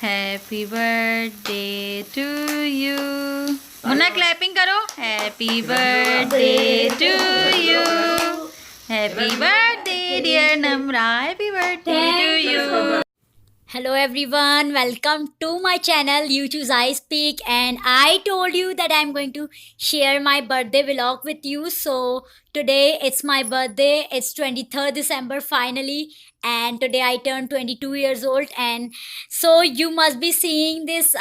Happy birthday to you. Munna clapping करो। Happy birthday to you. Happy birthday dear Namra. Happy birthday to you. Hello everyone, welcome to my channel You Choose I Speak, and I told you that I'm going to share my birthday vlog with you. So today it's my birthday. It's 23rd December finally, and today I turned 22 years old. And so you must be seeing this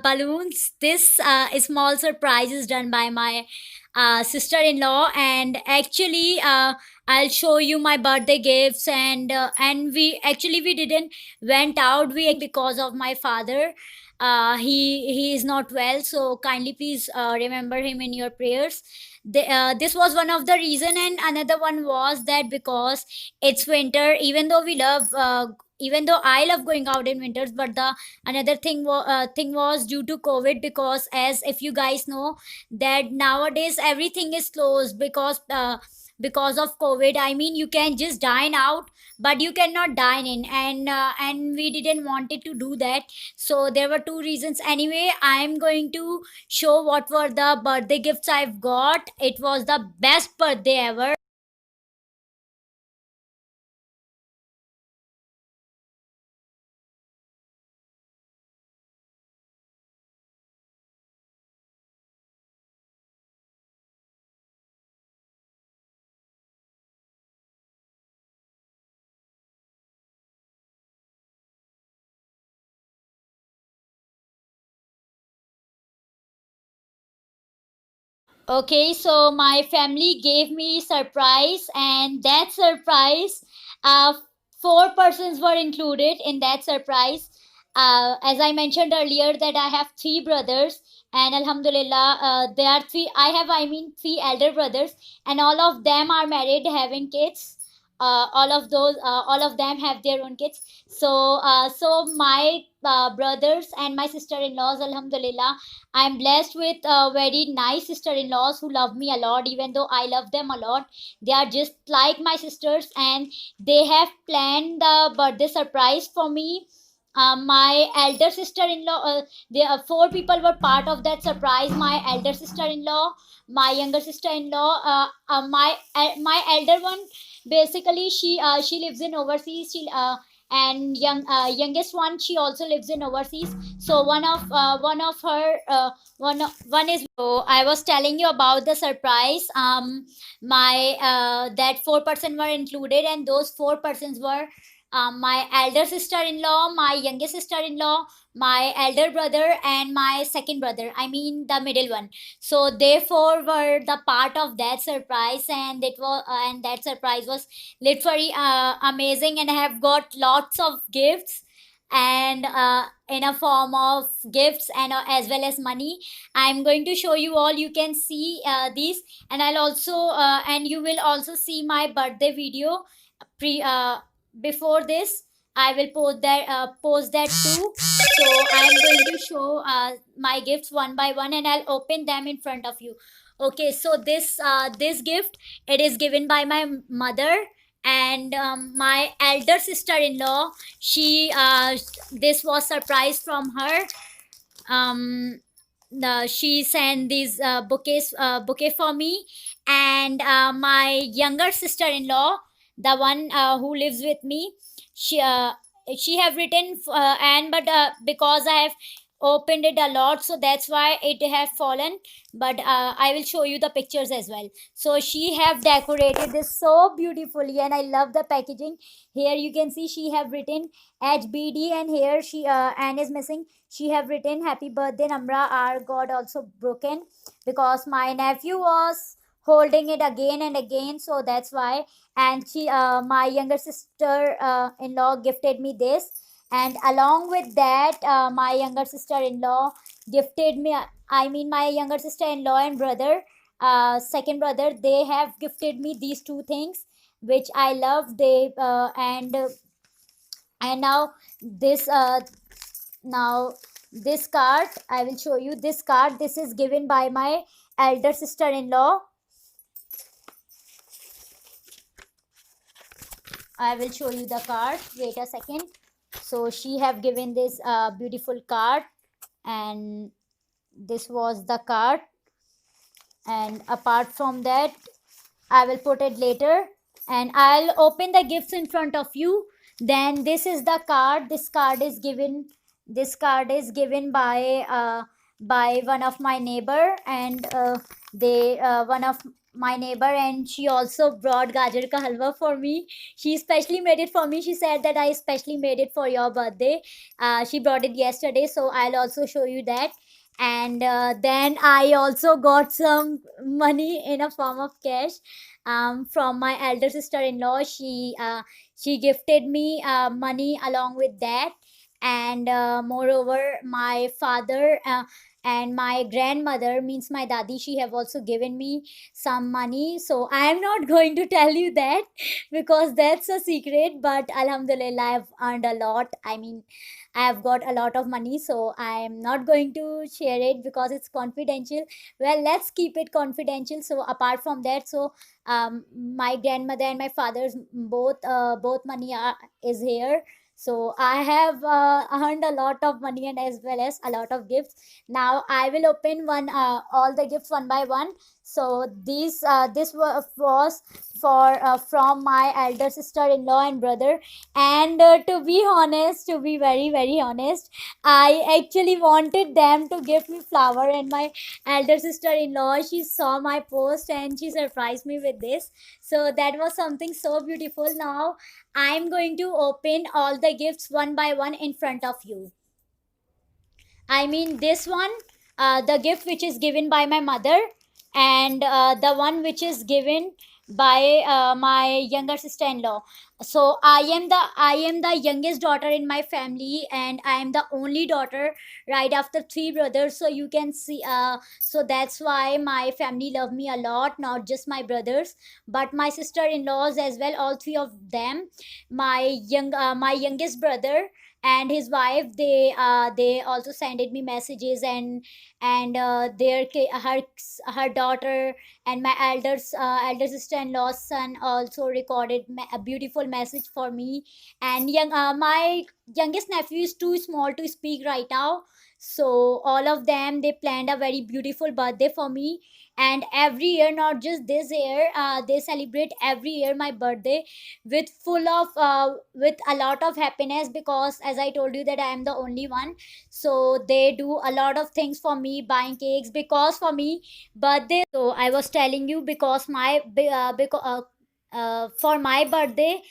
balloons. This small surprise is done by my sister-in-law, and actually I'll show you my birthday gifts. And we didn't went out we because of my father. He is not well, so kindly please remember him in your prayers. This was one of the reason, and another one was that because it's winter, even though I love going out in winters, but the another thing was due to COVID, because as if you guys know that nowadays everything is closed because of COVID. I mean, you can just dine out, but you cannot dine in, and we didn't wanted to do that. So there were two reasons. Anyway, I'm going to show what were the birthday gifts I've got. It was the best birthday ever. Okay, so my family gave me surprise, and that surprise, uh, four persons were included in that surprise. As I mentioned earlier, that I have three brothers, and Alhamdulillah, there are three. I mean, three elder brothers, and all of them are married, having kids. All of them have their own kids. So my brothers and my sister-in-laws, Alhamdulillah, I'm blessed with very nice sister-in-laws who love me a lot, even though I love them a lot. They are just like my sisters, and they have planned the birthday surprise for me. My elder sister-in-law, there are four people were part of that surprise. My elder sister-in-law, my younger sister-in-law, my elder one. Basically, she lives in overseas. And youngest one, she also lives in overseas. So one of her one is. So I was telling you about the surprise. My That four-person were included, and those four persons were my elder sister-in-law, my youngest sister-in-law, my elder brother, and my second brother. I mean, the middle one. So they four were the part of that surprise, and that surprise was literally amazing. And I have got lots of gifts, and in a form of gifts, and as well as money. I'm going to show you all. You can see these, and I'll also and you will also see my birthday video pre before this. I will post that too. So I am going to show my gifts one by one, and I'll open them in front of you. Okay, so this gift, it is given by my mother, and my elder sister-in-law. This was surprise from her. She sent these bouquet for me, and my younger sister-in-law, the one who lives with me, she uh, she have written and but because I have opened it a lot, so that's why it have fallen. But I will show you the pictures as well. So she have decorated this so beautifully, and I love the packaging. Here you can see she have written HBD, and here she N is missing. She have written happy birthday Namra. Our god also broken, because my nephew was holding it again and again, so that's why. And my younger sister in law gifted me this, and along with that, my younger sister in law gifted me, I mean, my younger sister in law and brother, second brother, they have gifted me these two things which I love. They and this uh, now this card, I will show you this card. This is given by my elder sister-in-law. I will show you the card. Wait a second. So she have given this beautiful card, and this was the card. And apart from that, I will put it later, and I'll open the gifts in front of you. Then this is the card. This card is given. This card is given by one of my neighbor, and they one of my neighbor, and she also brought gajar ka halwa for me. She specially made it for me. She said that I specially made it for your birthday. She brought it yesterday, so I'll also show you that. And then I also got some money in a form of cash from my elder sister-in-law. She gifted me money along with that, and moreover, my father and my grandmother, means my dadi, she have also given me some money. So I am not going to tell you that because that's a secret. But alhamdulillah, I've earned a lot. I mean, I have got a lot of money, so I am not going to share it because it's confidential. Well, let's keep it confidential. So apart from that, so my grandmother and my father's both money is here. So I have earned a lot of money and as well as a lot of gifts. Now I will open one all the gifts one by one. So this was for from my elder sister-in-law and brother. And to be honest, to be very very honest, I actually wanted them to give me flower, and my elder sister-in-law, she saw my post and she surprised me with this. So that was something so beautiful. Now I'm going to open all the gifts one by one in front of you. I mean, this one, the gift which is given by my mother, and the one which is given by my younger sister-in-law. So I am the youngest daughter in my family, and I am the only daughter right after three brothers. So you can see, so that's why my family love me a lot. Not just my brothers, but my sister-in-laws as well. All three of them. My youngest brother and his wife, they also sended me messages, and her daughter and my elder sister-in-law's son also recorded a beautiful message for me. And my youngest nephew is too small to speak right now, so all of them, they planned a very beautiful birthday for me. And every year, not just this year, they celebrate every year my birthday with with a lot of happiness, because as I told you that I am the only one. So they do a lot of things for me, buying cakes, because for me birthday, so I was telling you, because for my birthday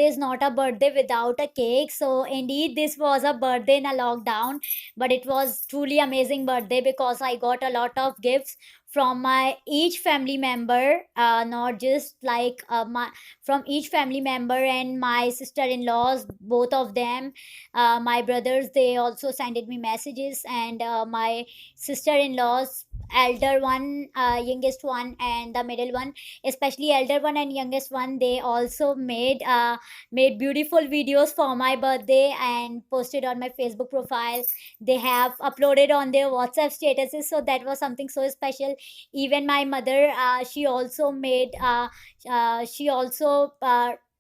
is not a birthday without a cake. So indeed, this was a birthday in a lockdown, but it was truly amazing birthday because I got a lot of gifts from my each family member, not just like from each family member, and my sister-in-laws, both of them, my brothers, they also sent me messages, and my sister-in-laws, elder one, youngest one, and the middle one, especially elder one and youngest one, they also made beautiful videos for my birthday and posted on my Facebook profile. They have uploaded on their WhatsApp statuses, so that was something so special. Even my mother, she also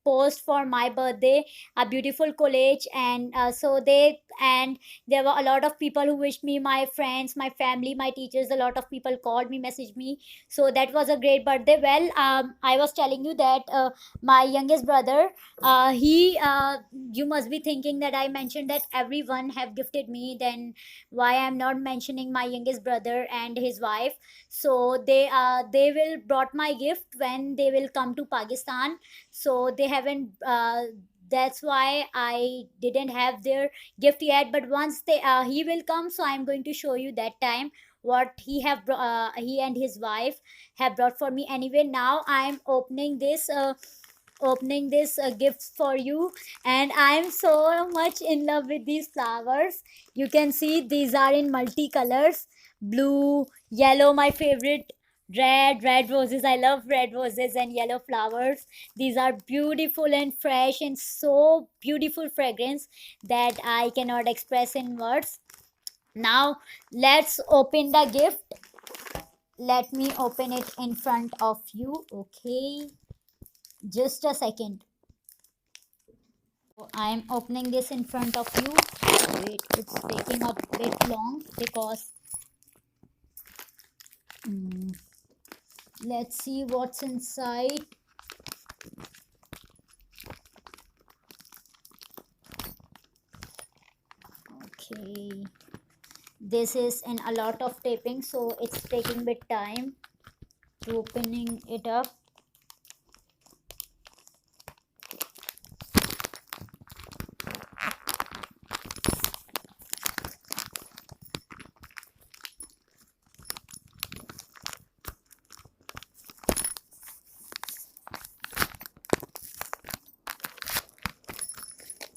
post for my birthday a beautiful collage, and and there were a lot of people who wished me, my friends, my family, my teachers, a lot of people called me, messaged me. So that was a great birthday. Well, I was telling you that my youngest brother, he you must be thinking that I mentioned that everyone have gifted me, then why I'm not mentioning my youngest brother and his wife. So they will brought my gift when they will come to Pakistan. So they haven't that's why I didn't have their gift yet, but once he will come, so I'm going to show you that time what he and his wife have brought for me. Anyway, now I'm opening this gifts for you, and I'm so much in love with these flowers. You can see these are in multicolors: blue, yellow, my favorite, red roses. I love red roses and yellow flowers. These are beautiful and fresh and so beautiful fragrance that I cannot express in words. Now let's open the gift. Let me open it in front of you. Okay, just a second. I'm opening this in front of you. Wait, it's taking a bit long because let's see what's inside. Okay, this is in a lot of taping, so it's taking bit time to opening it up.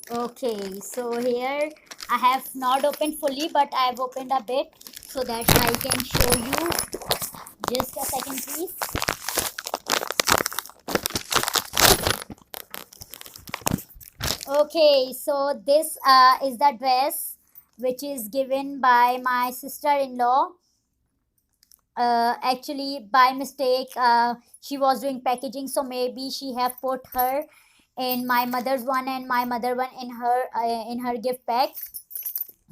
Okay, so here I have not opened fully, but I have opened a bit so that I can show you. Just a second, please. Okay, so this is the dress which is given by my sister-in-law. Actually, by mistake, she was doing packaging, so maybe she have put her in my mother's one and my mother one in her gift pack.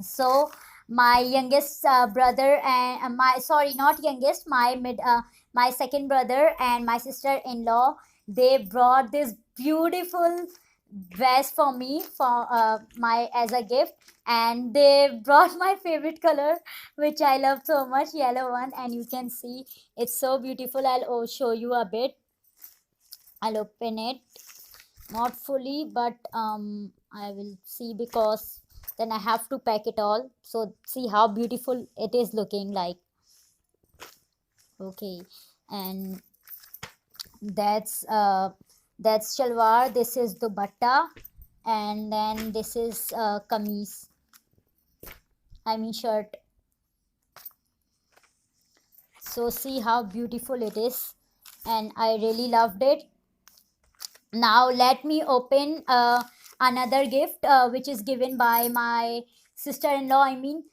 So my youngest brother and my sorry not youngest my second brother and my sister-in-law, they brought this beautiful dress for me for my as a gift, and they brought my favorite color which I love so much, yellow one, and you can see it's so beautiful. I'll show you a bit. I'll open it, not fully, but I will see because then I have to pack it all. So see how beautiful it is looking like. Okay, and that's shalwar, this is dupatta, and then this is kameez, I mean shirt. So see how beautiful it is, and I really loved it. Now let me open another gift which is given by my sister-in-law, I mean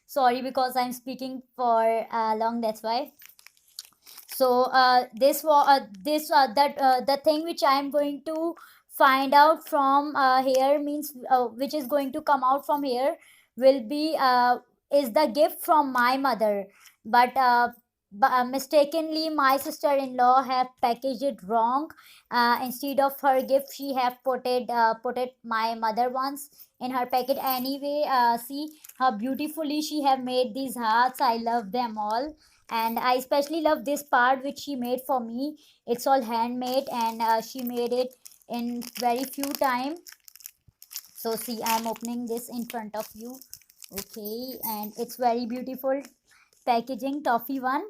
sorry because I'm speaking for long, that's why. So this was this that the thing which I am going to find out from here means which is going to come out from here will be is the gift from my mother, but mistakenly my sister-in-law have packaged it wrong. Instead of her gift she have put it my mother once in her packet. Anyway, see how beautifully she have made these hearts, I love them all, and I especially love this part which she made for me. It's all handmade, and she made it in very few time. So see, I'm opening this in front of you. Okay, and it's very beautiful packaging, toffee one.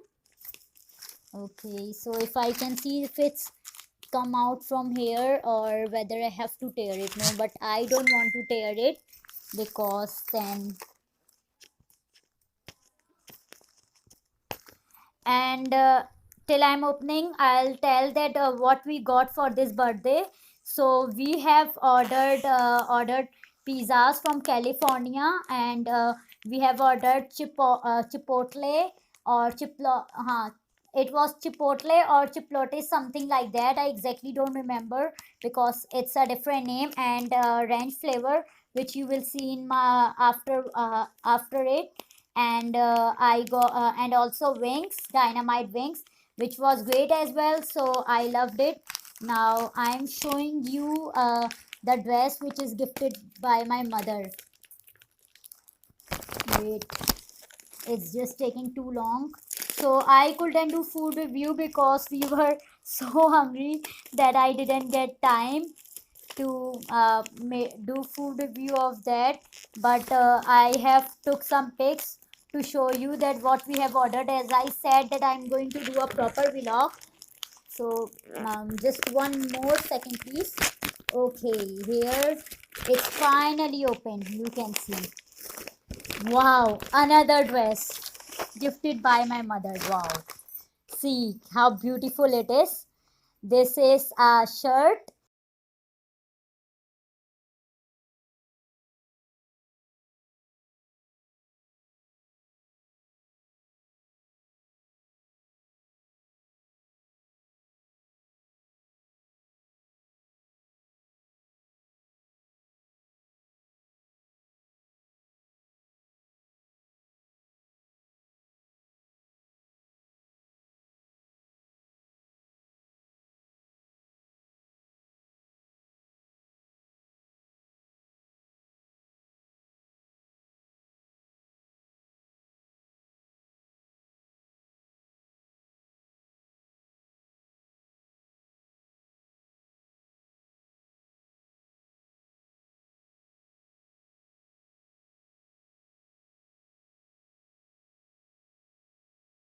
Okay, so if I can see if it's come out from here or whether I have to tear it. No, but I don't want to tear it because then, and till I'm opening I'll tell that what we got for this birthday. So we have ordered pizzas from California, and we have ordered chipotle or it was chipotle or chipotle, something like that, I exactly don't remember because it's a different name, and ranch flavor which you will see in my after it. And I got and also wings, dynamite wings, which was great as well, so I loved it. Now I'm showing you the dress which is gifted by my mother. Wait, it's just taking too long, so I couldn't do food review because we were so hungry that I didn't get time to do food review of that. But I have took some pics to show you that what we have ordered, as I said that I'm going to do a proper vlog. So just one more second please. Okay, here it's finally open, you can see. Wow, another dress gifted by my mother. Wow, see how beautiful it is. This is a shirt